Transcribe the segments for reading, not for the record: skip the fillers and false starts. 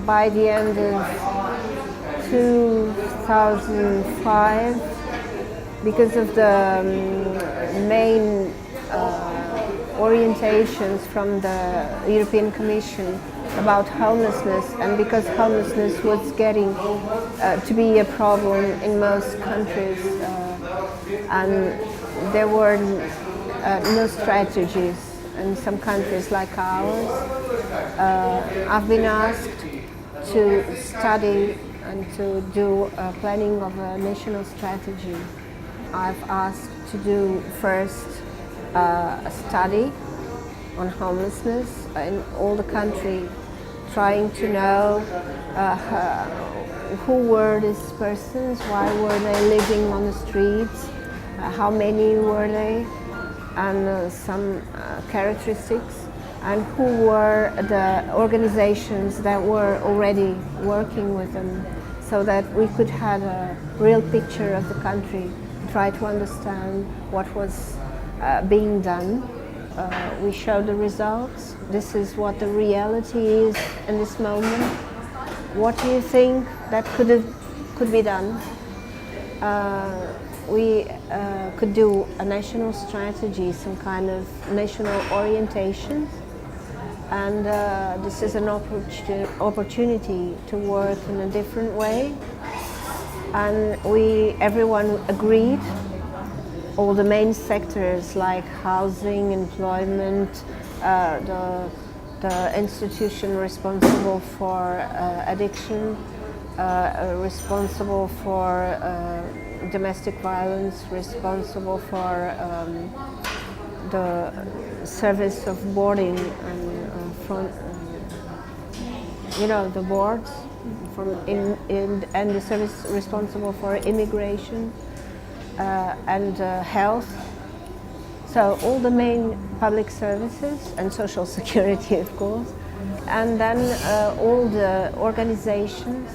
by the end of 2005, because of the main orientations from the European Commission about homelessness, and because homelessness was getting to be a problem in most countries, and there were no strategies in some countries like ours, I've been asked to study and to do a planning of a national strategy. I've asked to do first a study on homelessness in all the country, trying to know who were these persons, why were they living on the streets, how many were they, and some characteristics, and who were the organizations that were already working with them, so that we could have a real picture of the country, try to understand what was being done. We show the results. This is what the reality is in this moment. What do you think that could be done? We could do a national strategy, some kind of national orientation, and this is an opportunity to work in a different way. And everyone agreed. All the main sectors like housing, employment, the institution responsible for addiction, responsible for domestic violence, responsible for the service of boarding and the boards, and the service responsible for immigration. And health, so all the main public services, and Social Security, of course, and then all the organizations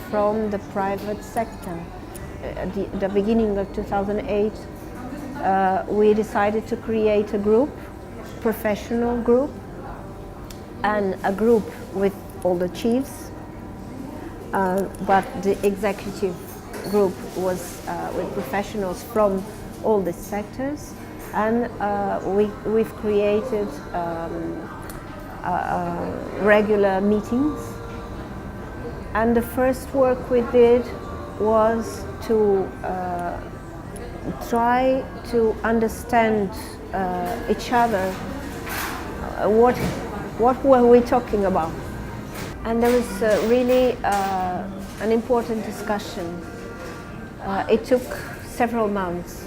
from the private sector. At the beginning of 2008, we decided to create a group, professional group, and a group with all the chiefs, but the executive group was with professionals from all the sectors, and we've created regular meetings. And the first work we did was to try to understand each other. What were we talking about? And there was really an important discussion. It took several months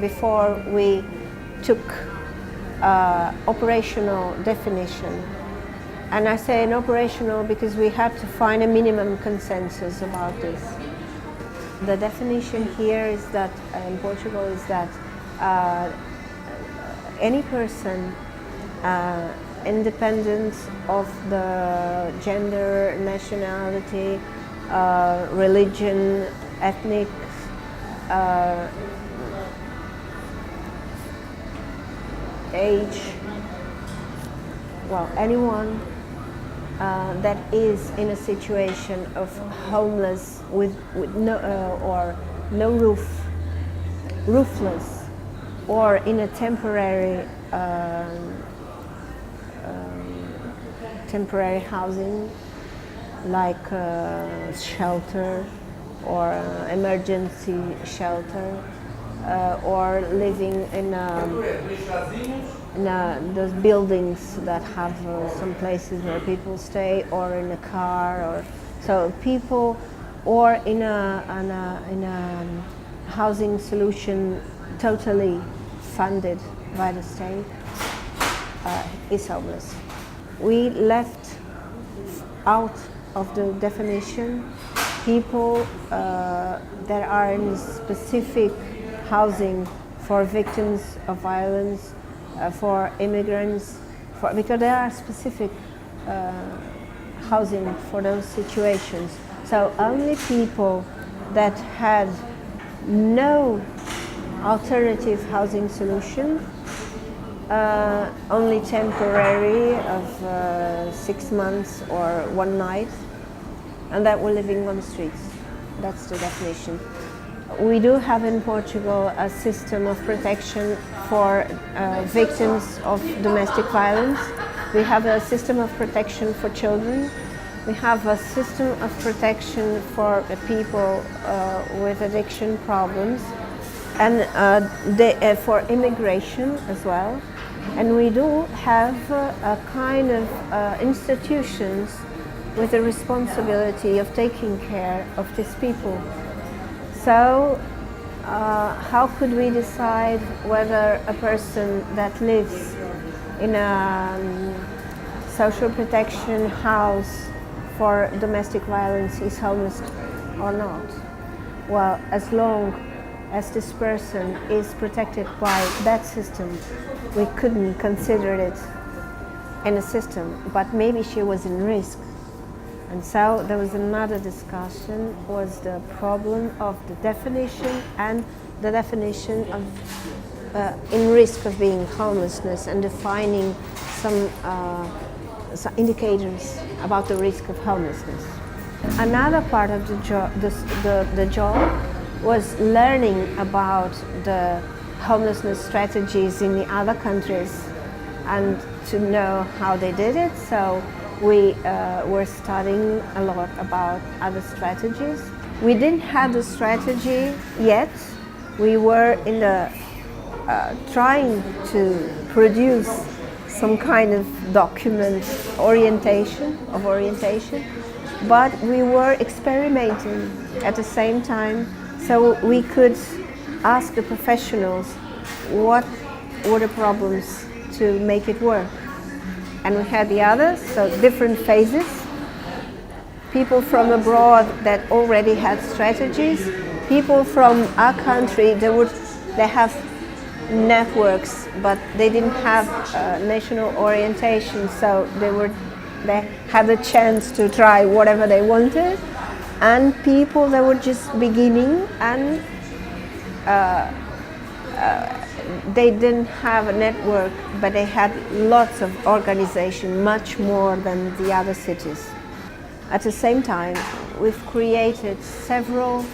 before we took operational definition. And I say an operational because we had to find a minimum consensus about this. The definition here is that, in Portugal, is that any person, independent of the gender, nationality, religion, ethnic, age, well, anyone that is in a situation of homeless with no or no roof, roofless, or in a temporary housing, like shelter or emergency shelter, or living in those buildings that have some places where people stay, or in a car, or so people, or in a housing solution totally funded by the state, is homeless. We left out of the definition people that are in specific housing for victims of violence, for immigrants, because there are specific housing for those situations. So only people that had no alternative housing solution, only temporary of 6 months or one night, and that were living on the streets. That's the definition. We do have in Portugal a system of protection for victims of domestic violence. We have a system of protection for children. We have a system of protection for people with addiction problems, and for immigration as well. And we do have a kind of institutions with the responsibility of taking care of these people. So how could we decide whether a person that lives in a social protection house for domestic violence is homeless or not? Well, as long as this person is protected by that system, we couldn't consider it in a system, but maybe she was in risk. And so there was another discussion, was the problem of the definition and the definition of in risk of being homelessness, and defining some indicators about the risk of homelessness. Another part of the job was learning about the homelessness strategies in the other countries and to know how they did it. So we were studying a lot about other strategies. We didn't have the strategy yet. We were in the trying to produce some kind of document orientation, but we were experimenting at the same time, so we could ask the professionals what were the problems to make it work. And we had the others, so different phases. People from abroad that already had strategies, people from our country, they have networks, but they didn't have national orientation, so they had the chance to try whatever they wanted. And people that were just beginning, and they didn't have a network, but they had lots of organization, much more than the other cities. At the same time, we've created several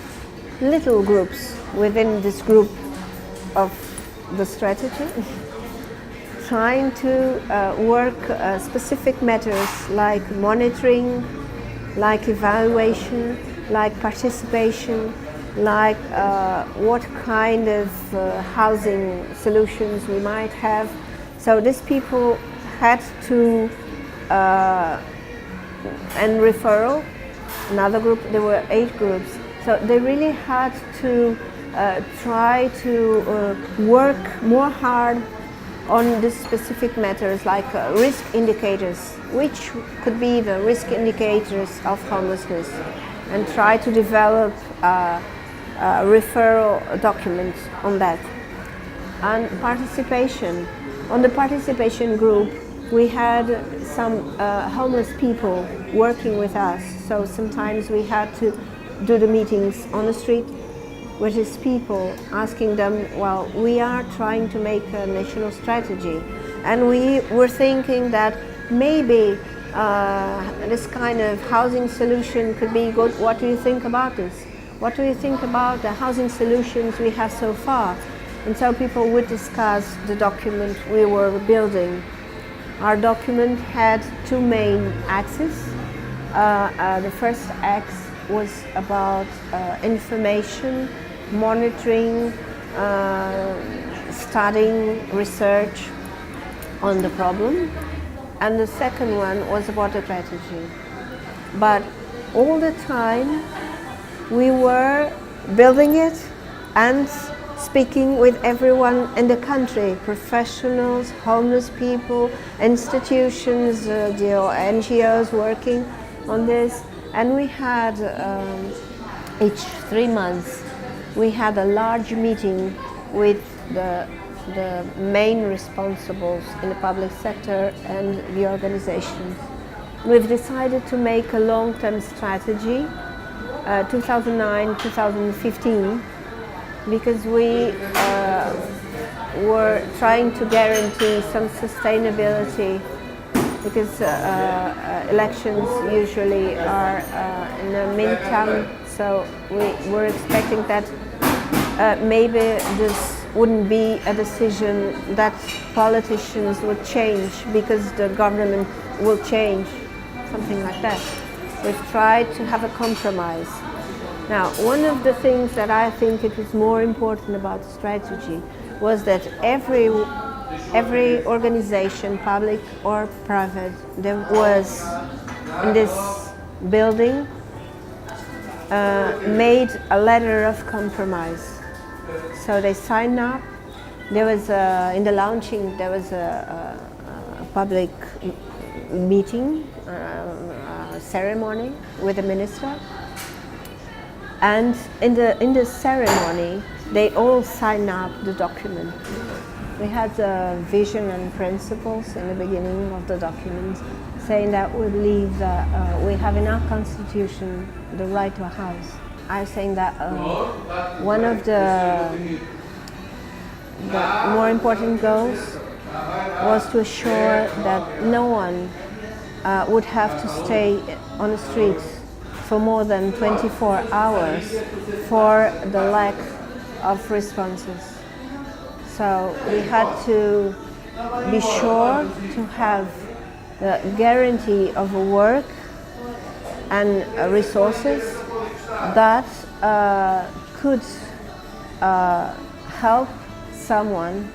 little groups within this group of the strategy, trying to work specific matters like monitoring, like evaluation, like participation, like what kind of housing solutions we might have. So these people had to, and referral, another group, there were 8 groups. So they really had to try to work more hard on these specific matters like risk indicators, which could be the risk indicators of homelessness, and try to develop referral documents on that. And participation. On the participation group, we had some homeless people working with us, so sometimes we had to do the meetings on the street with these people, asking them, well, we are trying to make a national strategy, and we were thinking that maybe this kind of housing solution could be good. What do you think about this? What do you think about the housing solutions we have so far? And so people would discuss the document we were building. Our document had 2 main axes. The first axe was about information, monitoring, studying, research on the problem. And the second one was about the strategy. But all the time we were building it and speaking with everyone in the country, professionals, homeless people, institutions, the NGOs working on this. And we had each 3 months we had a large meeting with the main responsibles in the public sector and the organizations. We've decided to make a long-term strategy, 2009-2015, because we were trying to guarantee some sustainability because elections usually are in the midterm, so we were expecting that maybe this wouldn't be a decision that politicians would change because the government will change, something like that. We've tried to have a compromise. Now, one of the things that I think it was more important about the strategy was that every organization, public or private, there was in this building made a letter of compromise. So they signed up. There was in the launching there was a public meeting, a ceremony with the minister, and in the ceremony they all signed up the document. We had the vision and principles in the beginning of the document, saying that we believe that we have in our constitution the right to a house. I was saying that one of the more important goals was to assure that no one would have to stay on the streets for more than 24 hours for the lack of responses. So we had to be sure to have the guarantee of work and resources that could help someone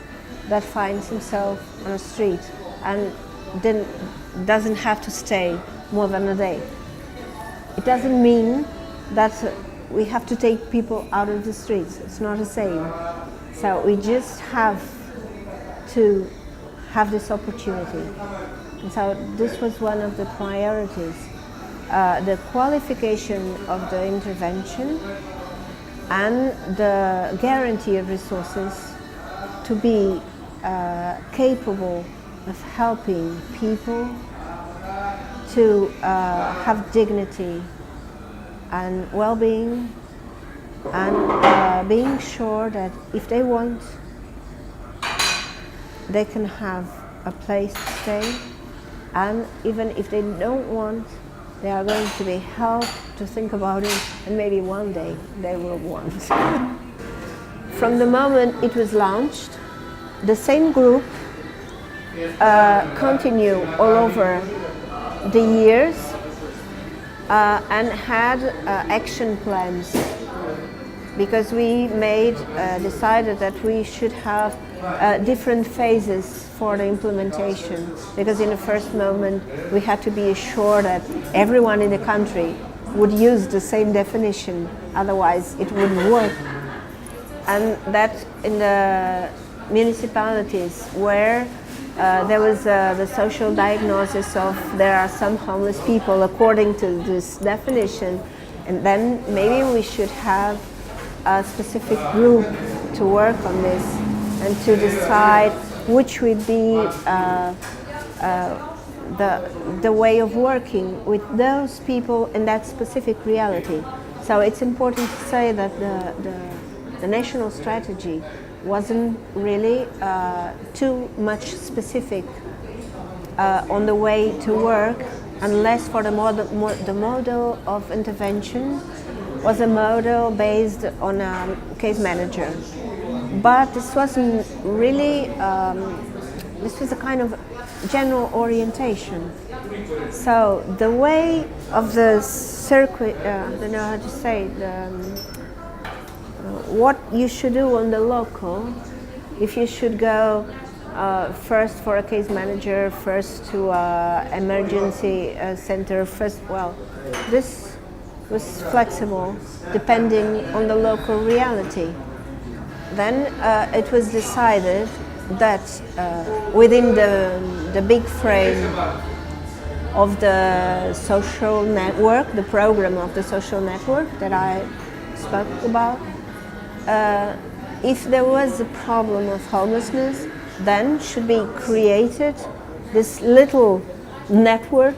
that finds himself on a street and doesn't have to stay more than a day. It doesn't mean that we have to take people out of the streets. It's not the same. So we just have to have this opportunity. And so this was one of the priorities. The qualification of the intervention and the guarantee of resources to be capable of helping people to have dignity and well-being, and being sure that if they want, they can have a place to stay, and even if they don't want, they are going to be helped to think about it, and maybe one day they will want. From the moment it was launched, the same group continued all over the years and had action plans, because we decided that we should have different phases for the implementation, because in the first moment we had to be assured that everyone in the country would use the same definition, otherwise it wouldn't work. And that in the municipalities where there was the social diagnosis of there are some homeless people according to this definition, and then maybe we should have a specific group to work on this and to decide which would be the way of working with those people in that specific reality. So it's important to say that the national strategy wasn't really too much specific on the way to work, unless for the model of intervention was a model based on a case manager. But this wasn't really, this was a kind of general orientation. So the way of the circuit, I don't know how to say, what you should do on the local, if you should go first for a case manager, first to emergency center, first, well, this was flexible depending on the local reality. Then it was decided that within the big frame of the social network, the program of the social network that I spoke about, if there was a problem of homelessness, then should be created this little network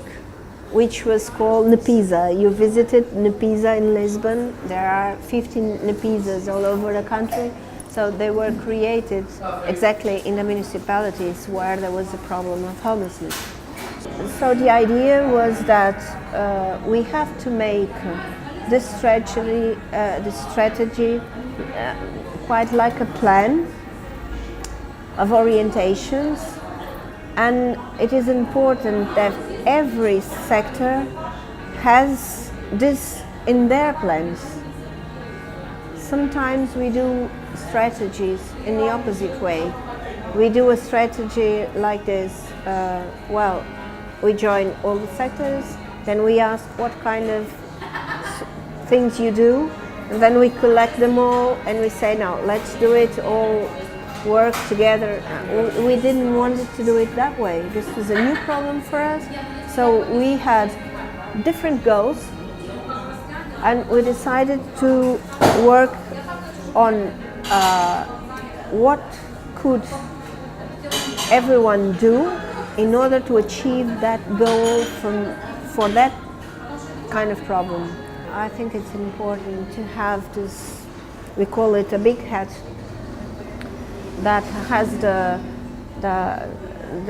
which was called NEPISA. You visited NEPISA in Lisbon. There are 15 NEPISAs all over the country. So they were created exactly in the municipalities where there was a problem of homelessness. So the idea was that we have to make this strategy quite like a plan of orientations, and it is important that every sector has this in their plans. Sometimes we do strategies in the opposite way. We do a strategy like this, we join all the sectors, then we ask what kind of things you do, and then we collect them all and we say, no, let's do it all, work together. We didn't want to do it that way. This was a new problem for us, so we had different goals, and we decided to work on what could everyone do in order to achieve that goal for that kind of problem. I think it's important to have this, we call it a big hat, that has the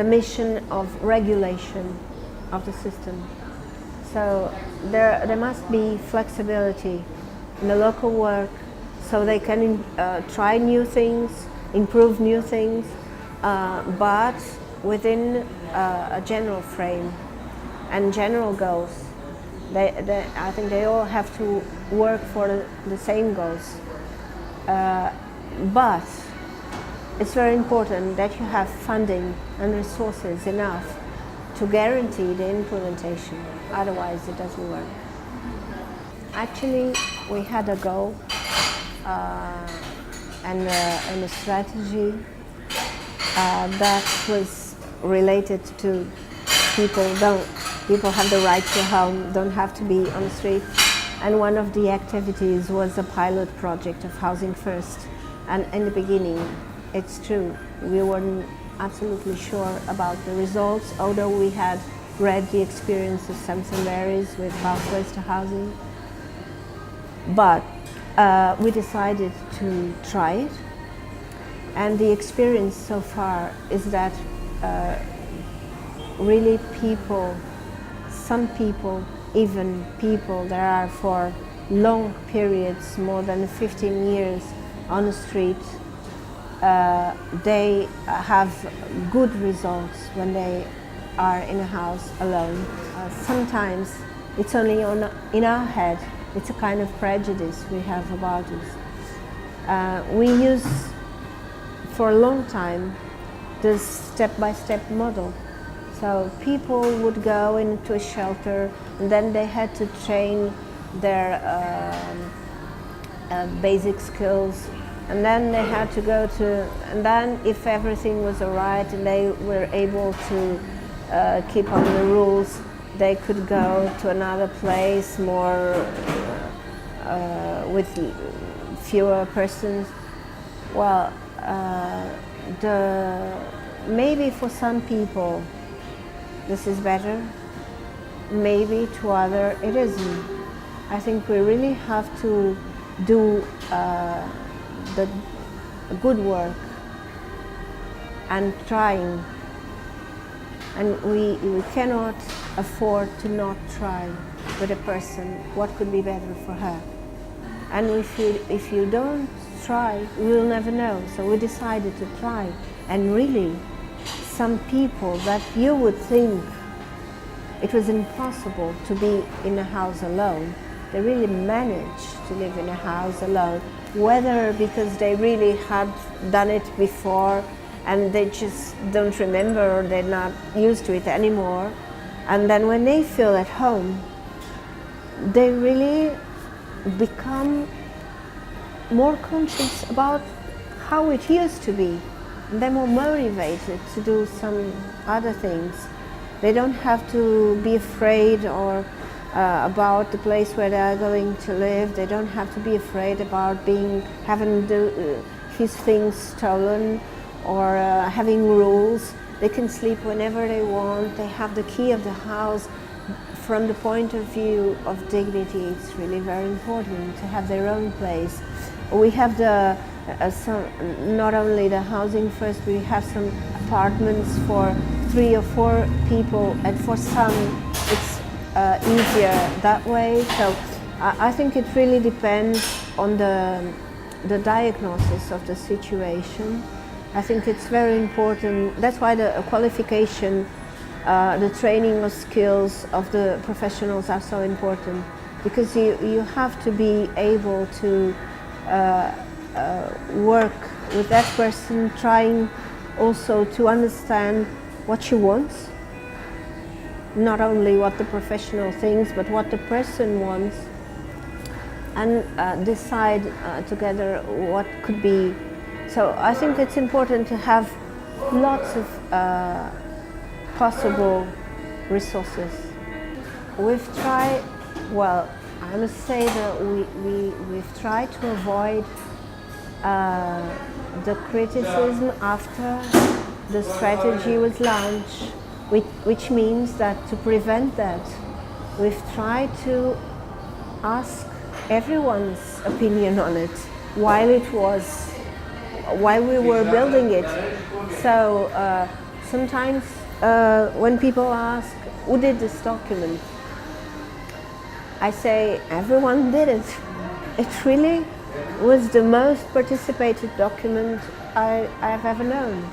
mission of regulation of the system. So there must be flexibility in the local work, so they can try new things, improve new things, but within a general frame and general goals. I think they all have to work for the same goals. But it's very important that you have funding and resources enough to guarantee the implementation. Otherwise, it doesn't work. Actually, we had a goal and a strategy that was related to people have the right to a home, don't have to be on the street. And one of the activities was a pilot project of Housing First. And in the beginning, it's true, we weren't absolutely sure about the results, although we had read the experience of some similarities with pathways to housing. But we decided to try it. And the experience so far is that really some people, even people that are for long periods, more than 15 years on the street, they have good results when they are in a house alone. Sometimes it's only in our head, it's a kind of prejudice we have about us. We use for a long time this step-by-step model. So people would go into a shelter and then they had to train their basic skills, and then they had to go to, and then if everything was all right and they were able to keep on the rules, they could go to another place more with fewer persons. Well, maybe for some people this is better, maybe to other it isn't. I think we really have to do the good work and trying, and we cannot afford to not try with a person what could be better for her. And if you don't try, we will never know. So we decided to try, and really some people that you would think it was impossible to be in a house alone, they really managed to live in a house alone, whether because they really had done it before and they just don't remember or they're not used to it anymore. And then when they feel at home, they really become more conscious about how it used to be. They're more motivated to do some other things. They don't have to be afraid or about the place where they are going to live. They don't have to be afraid about having his things stolen or having rules. They can sleep whenever they want. They have the key of the house. From the point of view of dignity, it's really very important to have their own place. We have not only the Housing First, we have some apartments for 3 or 4 people, and for some it's easier that way. So I think it really depends on the diagnosis of the situation. I think it's very important. That's why the qualification, the training of skills of the professionals are so important, because you have to be able to work with that person, trying also to understand what she wants, not only what the professional thinks, but what the person wants, and decide together what could be. So I think it's important to have lots of possible resources. We've tried, well, I must say that we've tried to avoid the criticism after the strategy was launched, which means that to prevent that, we've tried to ask everyone's opinion on it while we were building it. So sometimes when people ask, who did this document? I say, everyone did it. It really was the most participated document I've ever known.